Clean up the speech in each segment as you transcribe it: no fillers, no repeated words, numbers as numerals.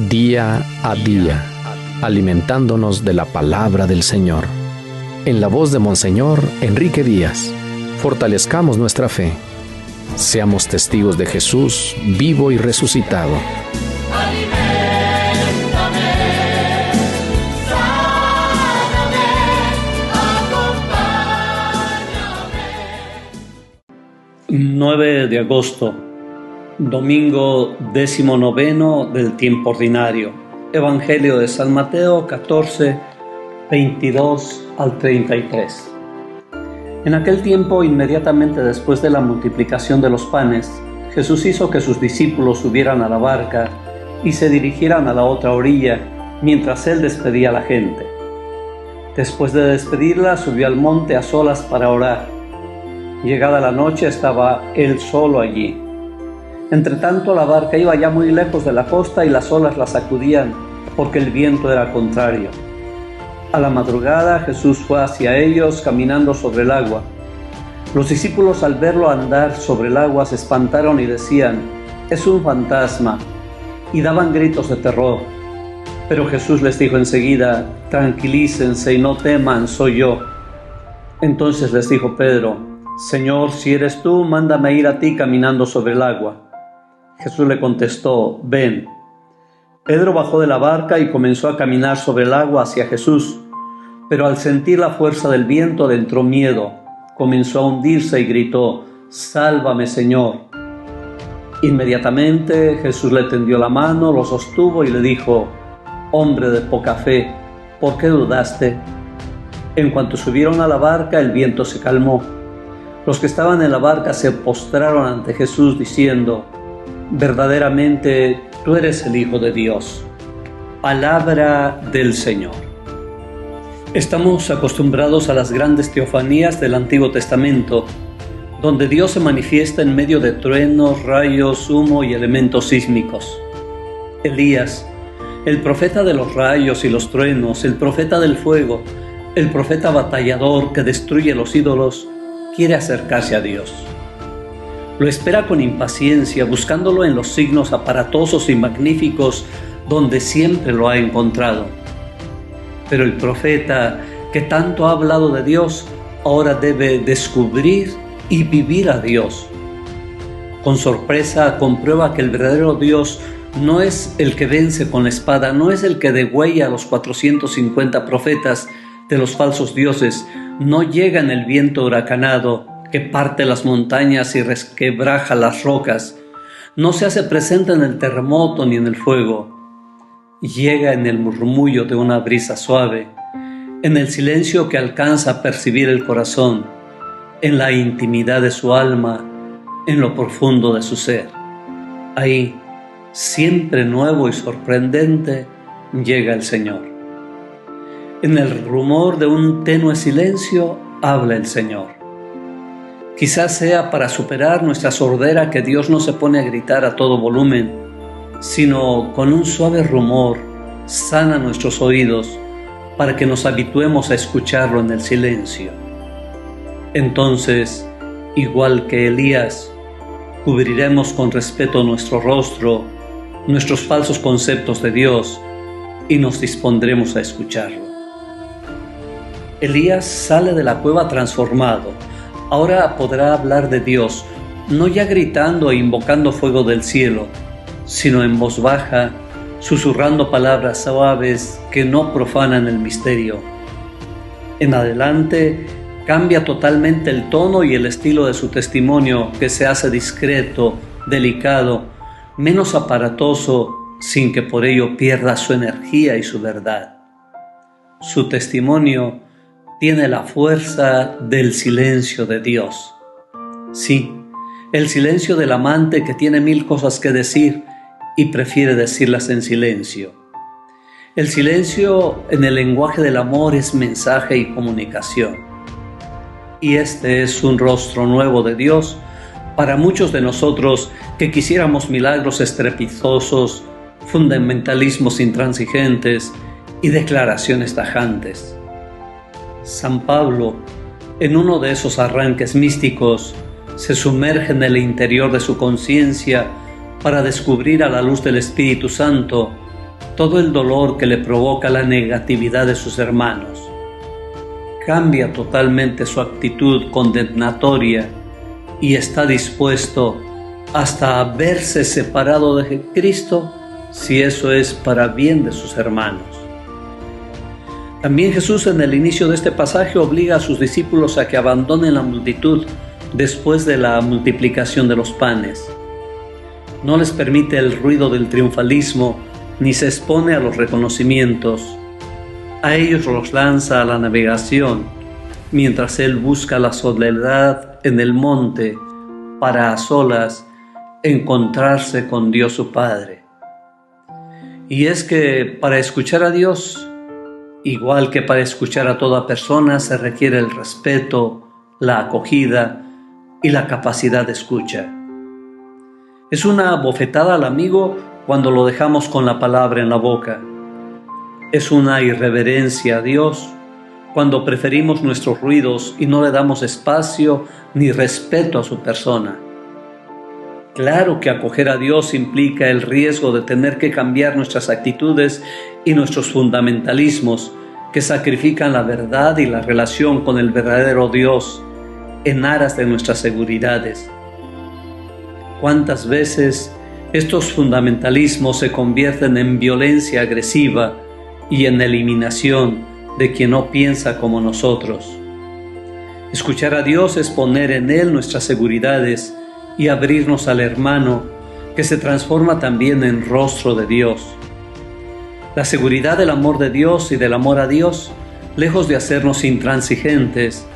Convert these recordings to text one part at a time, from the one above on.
día a día, alimentándonos de la palabra del Señor. En la voz de Monseñor Enrique Díaz, fortalezcamos nuestra fe. Seamos testigos de Jesús vivo y resucitado. Aliméntame, sáname, acompáñame. 9 de agosto, domingo 19 del tiempo ordinario. Evangelio de San Mateo 14, 22 al 33. En aquel tiempo, inmediatamente después de la multiplicación de los panes, Jesús hizo que sus discípulos subieran a la barca y se dirigieran a la otra orilla, mientras él despedía a la gente. Después de despedirla, subió al monte a solas para orar. Llegada la noche, estaba él solo allí. Entretanto, la barca iba ya muy lejos de la costa y las olas la sacudían, porque el viento era contrario. A la madrugada, Jesús fue hacia ellos caminando sobre el agua. Los discípulos, al verlo andar sobre el agua, se espantaron y decían: «Es un fantasma», y daban gritos de terror. Pero Jesús les dijo enseguida: «Tranquilícense y no teman, soy yo». Entonces les dijo Pedro: «Señor, si eres tú, mándame ir a ti caminando sobre el agua». Jesús le contestó: «Ven». Pedro bajó de la barca y comenzó a caminar sobre el agua hacia Jesús, pero al sentir la fuerza del viento le entró miedo, comenzó a hundirse y gritó: «Sálvame, Señor». Inmediatamente Jesús le tendió la mano, lo sostuvo y le dijo: «Hombre de poca fe, ¿por qué dudaste?». En cuanto subieron a la barca, el viento se calmó. Los que estaban en la barca se postraron ante Jesús diciendo: «Verdaderamente, tú eres el Hijo de Dios». Palabra del Señor. Estamos acostumbrados a las grandes teofanías del Antiguo Testamento, donde Dios se manifiesta en medio de truenos, rayos, humo y elementos sísmicos. Elías, el profeta de los rayos y los truenos, el profeta del fuego, el profeta batallador que destruye los ídolos, quiere acercarse a Dios. Lo espera con impaciencia, buscándolo en los signos aparatosos y magníficos donde siempre lo ha encontrado. Pero el profeta, que tanto ha hablado de Dios, ahora debe descubrir y vivir a Dios. Con sorpresa comprueba que el verdadero Dios no es el que vence con la espada, no es el que degüella a los 450 profetas de los falsos dioses, no llega en el viento huracanado que parte las montañas y resquebraja las rocas, no se hace presente en el terremoto ni en el fuego. Llega en el murmullo de una brisa suave, en el silencio que alcanza a percibir el corazón, en la intimidad de su alma, en lo profundo de su ser. Ahí, siempre nuevo y sorprendente, llega el Señor. En el rumor de un tenue silencio, habla el Señor. Quizás sea para superar nuestra sordera que Dios no se pone a gritar a todo volumen, sino con un suave rumor sana nuestros oídos para que nos habituemos a escucharlo en el silencio. Entonces, igual que Elías, cubriremos con respeto nuestro rostro, nuestros falsos conceptos de Dios, y nos dispondremos a escucharlo. Elías sale de la cueva transformado. Ahora podrá hablar de Dios, no ya gritando e invocando fuego del cielo, sino en voz baja, susurrando palabras suaves que no profanan el misterio. En adelante, cambia totalmente el tono y el estilo de su testimonio, que se hace discreto, delicado, menos aparatoso, sin que por ello pierda su energía y su verdad. Su testimonio tiene la fuerza del silencio de Dios. Sí, el silencio del amante que tiene 1000 cosas que decir y prefiere decirlas en silencio. El silencio en el lenguaje del amor es mensaje y comunicación. Y este es un rostro nuevo de Dios para muchos de nosotros que quisiéramos milagros estrepitosos, fundamentalismos intransigentes y declaraciones tajantes. San Pablo, en uno de esos arranques místicos, se sumerge en el interior de su conciencia para descubrir a la luz del Espíritu Santo todo el dolor que le provoca la negatividad de sus hermanos. Cambia totalmente su actitud condenatoria y está dispuesto hasta a verse separado de Cristo si eso es para bien de sus hermanos. También Jesús en el inicio de este pasaje obliga a sus discípulos a que abandonen la multitud después de la multiplicación de los panes. No les permite el ruido del triunfalismo ni se expone a los reconocimientos. A ellos los lanza a la navegación, mientras Él busca la soledad en el monte para a solas encontrarse con Dios su Padre. Y es que para escuchar a Dios, igual que para escuchar a toda persona, se requiere el respeto, la acogida y la capacidad de escucha. Es una bofetada al amigo cuando lo dejamos con la palabra en la boca. Es una irreverencia a Dios cuando preferimos nuestros ruidos y no le damos espacio ni respeto a su persona. Claro que acoger a Dios implica el riesgo de tener que cambiar nuestras actitudes y nuestros fundamentalismos que sacrifican la verdad y la relación con el verdadero Dios en aras de nuestras seguridades. ¿Cuántas veces estos fundamentalismos se convierten en violencia agresiva y en eliminación de quien no piensa como nosotros? Escuchar a Dios es poner en Él nuestras seguridades y abrirnos al hermano que se transforma también en rostro de Dios. La seguridad del amor de Dios y del amor a Dios, lejos de hacernos intransigentes,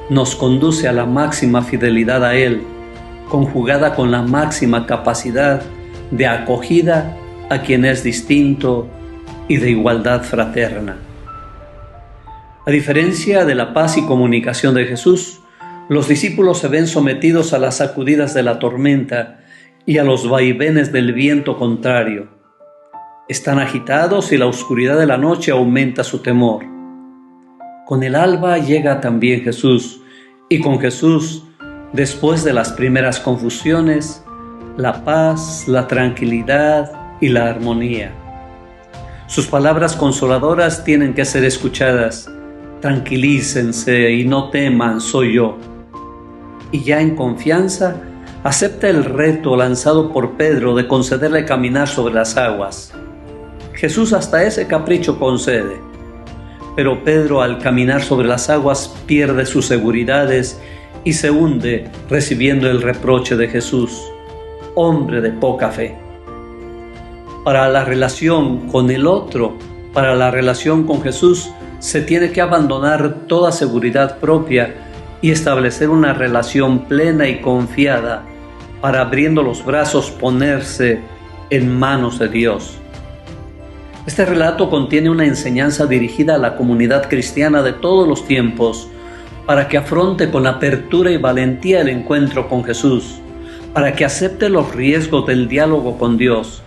nos conduce a la máxima fidelidad a Él, conjugada con la máxima capacidad de acogida a quien es distinto y de igualdad fraterna. A diferencia de la paz y comunicación de Jesús, los discípulos se ven sometidos a las sacudidas de la tormenta y a los vaivenes del viento contrario. Están agitados y la oscuridad de la noche aumenta su temor. Con el alba llega también Jesús, y con Jesús, después de las primeras confusiones, la paz, la tranquilidad y la armonía. Sus palabras consoladoras tienen que ser escuchadas. Tranquilícense y no teman, soy yo. Y ya en confianza, acepta el reto lanzado por Pedro de concederle caminar sobre las aguas. Jesús hasta ese capricho concede, pero Pedro al caminar sobre las aguas pierde sus seguridades y se hunde recibiendo el reproche de Jesús: hombre de poca fe. Para la relación con el otro, para la relación con Jesús, se tiene que abandonar toda seguridad propia y establecer una relación plena y confiada para, abriendo los brazos, ponerse en manos de Dios. Este relato contiene una enseñanza dirigida a la comunidad cristiana de todos los tiempos para que afronte con apertura y valentía el encuentro con Jesús, para que acepte los riesgos del diálogo con Dios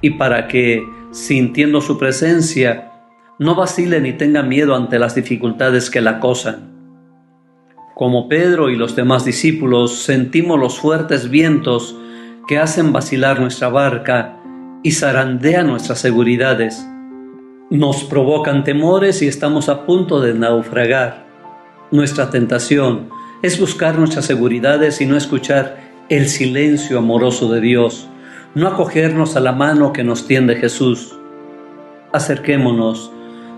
y para que, sintiendo su presencia, no vacile ni tenga miedo ante las dificultades que la acosan. Como Pedro y los demás discípulos, sentimos los fuertes vientos que hacen vacilar nuestra barca y zarandean nuestras seguridades. Nos provocan temores y estamos a punto de naufragar. Nuestra tentación es buscar nuestras seguridades y no escuchar el silencio amoroso de Dios, no acogernos a la mano que nos tiende Jesús. Acerquémonos,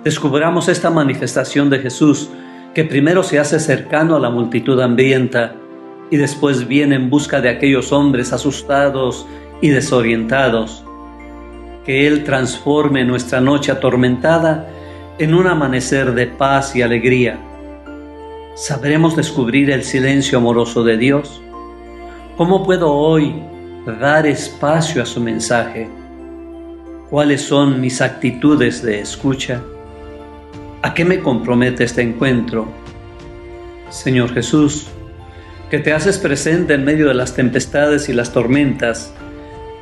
descubramos esta manifestación de Jesús que primero se hace cercano a la multitud hambrienta y después viene en busca de aquellos hombres asustados y desorientados. Que Él transforme nuestra noche atormentada en un amanecer de paz y alegría. ¿Sabremos descubrir el silencio amoroso de Dios? ¿Cómo puedo hoy dar espacio a su mensaje? ¿Cuáles son mis actitudes de escucha? ¿A qué me compromete este encuentro? Señor Jesús, que te haces presente en medio de las tempestades y las tormentas,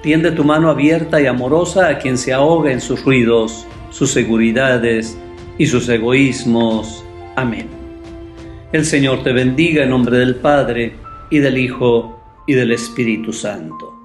tiende tu mano abierta y amorosa a quien se ahoga en sus ruidos, sus seguridades y sus egoísmos. Amén. El Señor te bendiga en nombre del Padre, y del Hijo, y del Espíritu Santo.